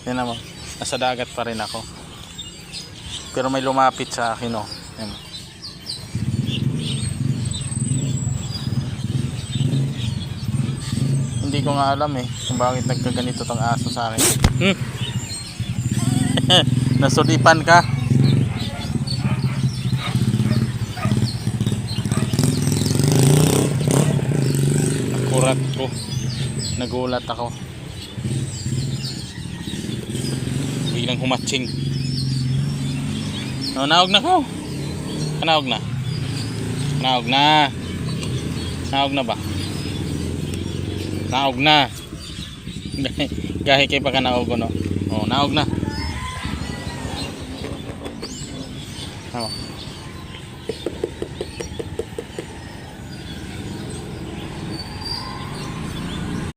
Yan naman. Nasa dagat pa rin ako. Pero may lumapit sa akin, oh. Yan. Hindi ko nga alam eh kung bakit nagkaganito tong aso sa akin. Nasulipan ka. Nakurat ko. Nagulat ako. Biglang humatsing. Naog na ko. Naog na. Naog na. Naog na ba? Naog na. Gahi kay pa ka naog no. Oh, naog na. Oh.